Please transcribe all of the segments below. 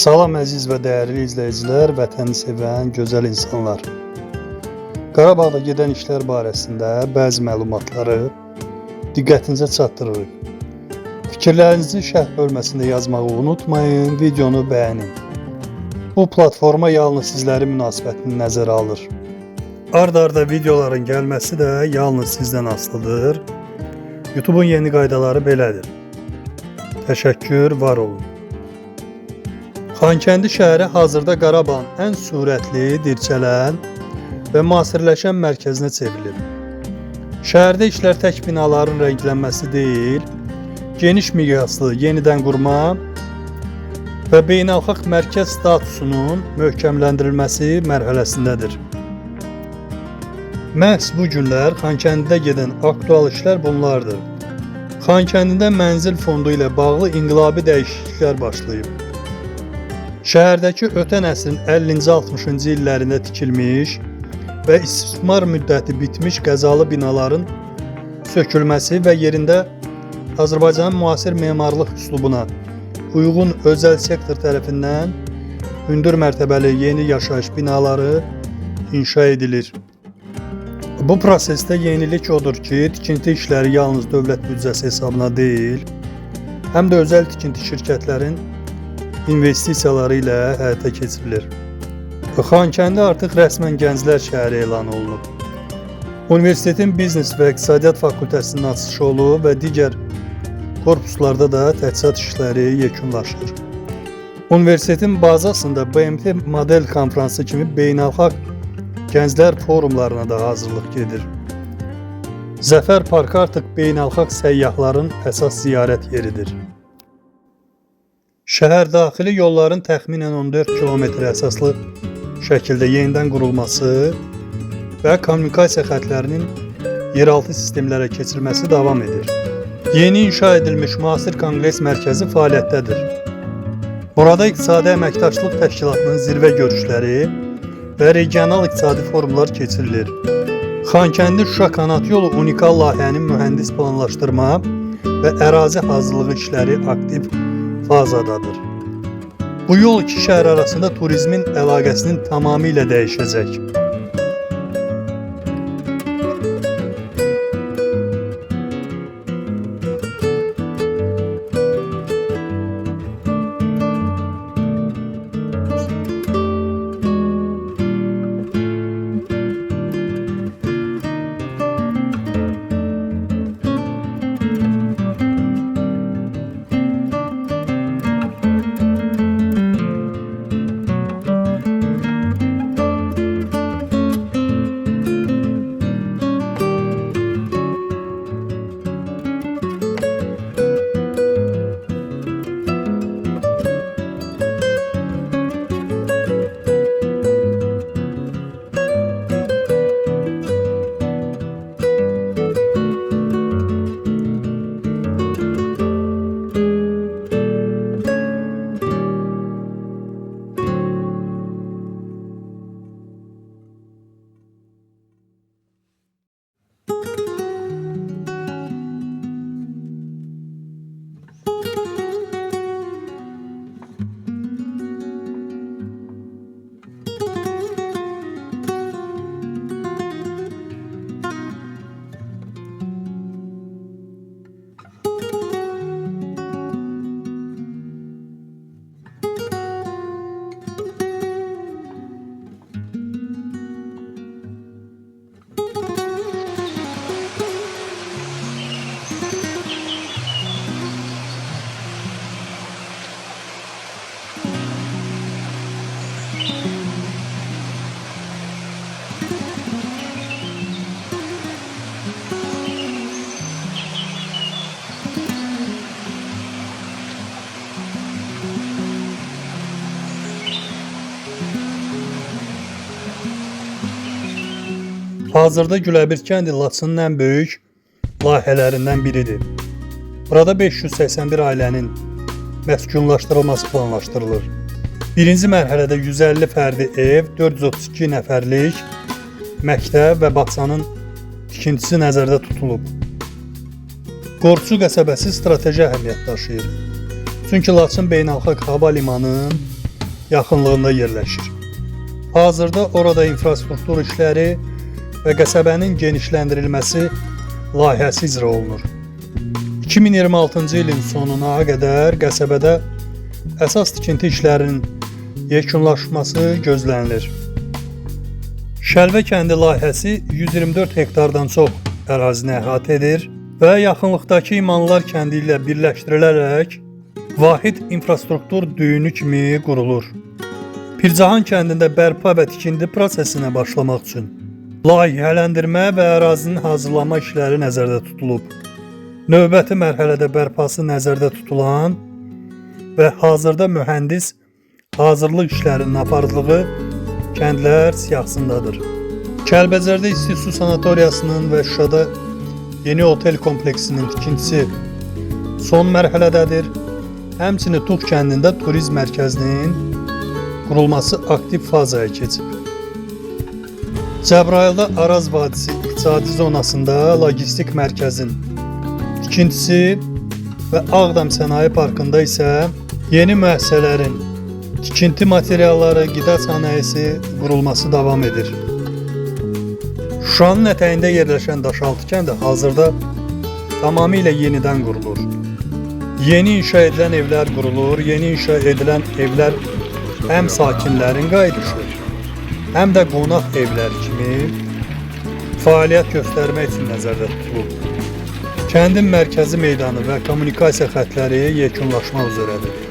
Salam əziz və dəyərli izləyicilər, vətəni sevən gözəl insanlar. Qarabağda gedən işlər barəsində bəzi məlumatları diqqətinizə çatdırırıq. Fikirlərinizi şərh bölməsində yazmağı unutmayın, videonu bəyənin. Bu platforma yalnız sizlərin münasibətini nəzərə alır. Ard-arda videoların gəlməsi də yalnız sizdən asılıdır. YouTube'un yeni qaydaları belədir. Təşəkkür, var olun. Xankəndi şəhəri hazırda Qarabağın ən sürətli, dirçələn və müasirləşən mərkəzinə çevrilib. Şəhərdə işlər tək binaların rənglənməsi deyil, geniş miqyaslı yenidən qurma və beynəlxalq mərkəz statusunun möhkəmləndirilməsi mərhələsindədir. Məhz bu günlər Xankəndidə gedən aktual işlər bunlardır. Xankəndində mənzil fondu ilə bağlı inqilabi dəyişikliklər başlayıb. Şəhərdəki ötən əsrin 50-60-cı illərində tikilmiş və istismar müddəti bitmiş qəzalı binaların sökülməsi və yerində Azərbaycanın müasir memarlıq üslubuna uyğun özəl sektor tərəfindən hündür mərtəbəli yeni yaşayış binaları inşa edilir. Bu prosesdə yenilik odur ki, tikinti işləri yalnız dövlət büdcəsi hesabına deyil, həm də özəl tikinti şirkətlərin investisiyaları ilə həyata keçirilir. Xankəndi artıq rəsmən gənclər şəhəri elan olunub. Universitetin biznes və iqtisadiyyat fakültəsinin açılışı olub və digər korpuslarda da tədrisat işləri yekunlaşır. Universitetin bazasında BMT model konfransı kimi beynəlxalq gənclər forumlarına da hazırlıq gedir. Zəfər Parkı artıq beynəlxalq səyyahların əsas ziyarət yeridir. Şəhər daxili yolların təxminən 14 km əsaslı şəkildə yenidən qurulması və kommunikasiya xətlərinin yeraltı sistemlərə keçirilməsi davam edir. Yeni inşa edilmiş müasir konqres mərkəzi fəaliyyətdədir. Burada İqtisadi Əməkdaşlıq Təşkilatının zirvə görüşləri və regional iqtisadi forumlar keçirilir. Xankəndi-Şuşa kanat yolu unikal layihənin mühəndis planlaşdırma və ərazi hazırlığı işləri aktiv fazadadır. Bu yol iki şəhər arasında turizmin əlaqəsinin tamamilə dəyişəcək. Hazırda Güləbir kəndi Laçının ən böyük layihələrindən biridir. Burada 581 ailənin məskunlaşdırılması planlaşdırılır. Birinci mərhələdə 150 fərdi ev, 432 nəfərlik məktəb və bağçanın tikintisi nəzərdə tutulub. Qorçu qəsəbəsi strateji əhəmiyyət daşıyır. Çünki Laçın beynəlxalq hava limanının yaxınlığında yerləşir. Hazırda orada infrastruktur işləri və qəsəbənin genişləndirilməsi layihəsi icra olunur. 2026-cı ilin sonuna qədər qəsəbədə əsas tikinti işlərinin yekunlaşması gözlənilir. Şəlvə kəndi layihəsi 124 hektardan çox ərazini əhatə edir və yaxınlıqdakı İmanlılar kəndi ilə birləşdirilərək vahid infrastruktur düyünü kimi qurulur. Pircahan kəndində bərpa və tikinti prosesinə başlamaq üçün layihələndirmə və ərazinin hazırlanma işləri nəzərdə tutulub. Növbəti mərhələdə bərpası nəzərdə tutulan və hazırda mühəndis hazırlıq işlərinin aparıldığı kəndlər siyahısındadır. Kəlbəcərdə İsti Su Sanatoriyasının və Şuşada yeni otel kompleksinin tikintisi son mərhələdədir. Həmçinin Tuğ kəndində turizm mərkəzinin qurulması aktiv fazaya keçib. Cəbrayılda Araz Vadisi İqtisadi Zonasında logistik mərkəzin tikintisi və Ağdam Sənaye Parkında isə yeni müəssisələrin tikinti materialları, qida sənayesi qurulması davam edir. Şuşanın ətəyində yerləşən Daşaltı kəndi hazırda tamamilə yenidən qurulur. Yeni inşa edilən evlər qurulur. Yeni inşa edilən evlər həm sakinlərin qayıdışı, həm də qonaq evləri kimi fəaliyyət göstərmək üçün nəzərdə tutulub. Kəndin mərkəzi meydanı və kommunikasiya xətləri yekunlaşmaq üzrədir.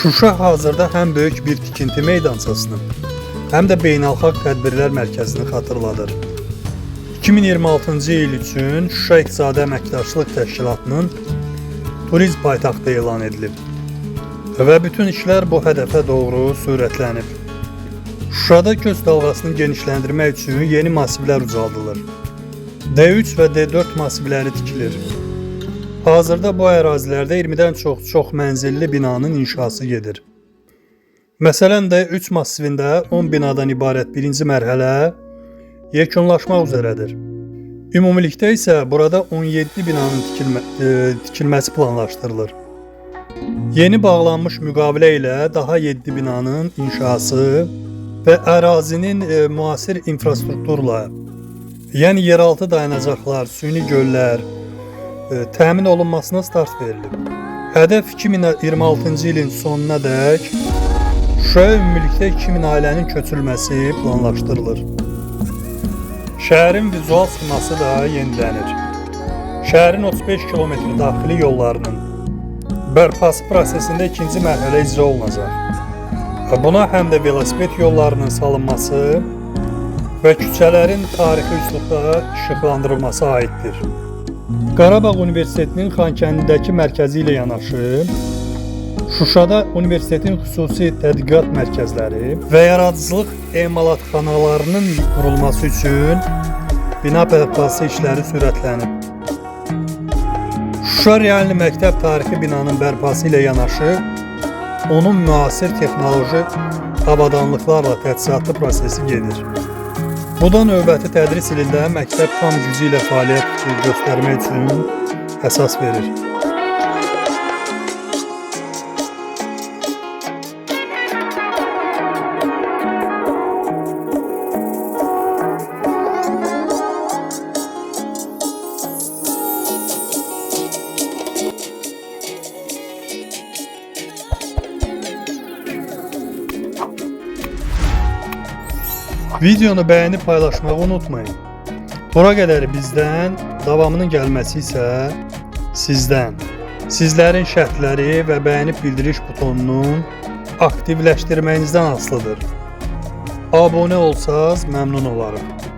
Şuşa hazırda həm böyük bir tikinti meydançasını, həm də beynəlxalq tədbirlər mərkəzini xatırladır. 2026-cı il üçün Şuşa İqtisadi Əməkdaşlıq Təşkilatının turizm paytaxtı elan edilib və bütün işlər bu hədəfə doğru sürətlənib. Şuşada göz dalğasını genişləndirmək üçün yeni massivlər ucaldılır. D3 və D4 massivləri tikilir. Hazırda bu ərazilərdə 20-dən çox mənzilli binanın inşası gedir. Məsələn D3 massivində 10 binadan ibarət birinci mərhələ yekunlaşmaq üzrədir. Ümumilikdə isə burada 17 binanın tikilməsi planlaşdırılır. Yeni bağlanmış müqavilə ilə daha 7 binanın inşası və ərazinin müasir infrastrukturla, yəni yeraltı dayanacaqlar, süni göllər təmin olunmasına start verilib. Hədəf 2026-cı ilin sonuna dək Şuşaya ümumilikdə 2000 ailənin köçürülməsi planlaşdırılır. Şəhərin vizual siması da yenilənir. Şəhərin 35 km daxili yollarının bərpası prosesində ikinci mərhələ icra olunacaq. Buna həm də velosiped yollarının salınması və küçələrin tarixi üslubda işıqlandırılması aiddir. Qarabağ Universitetinin Xankəndindəki mərkəzi ilə yanaşı, Şuşada universitetin xüsusi tədqiqat mərkəzləri və yaradıcılıq emalatxanalarının qurulması üçün bina bərpası işləri sürətlənib. Şuşa Realni Məktəb tarixi binanın bərpası ilə yanaşı, onun müasir texnoloji avadanlıqlarla təchizatlı prosesi gedir. Bu da növbəti tədris ilində məktəb tam gücü ilə fəaliyyət göstərmək üçün əsas verir. Videonu bəyənib paylaşmağı unutmayın. Bura qədəri bizdən, davamının gəlməsi isə sizdən. Sizlərin şərtləri və bəyənib bildiriş butonunun aktivləşdirməyinizdən asılıdır. abunə olsaz məmnun olaram.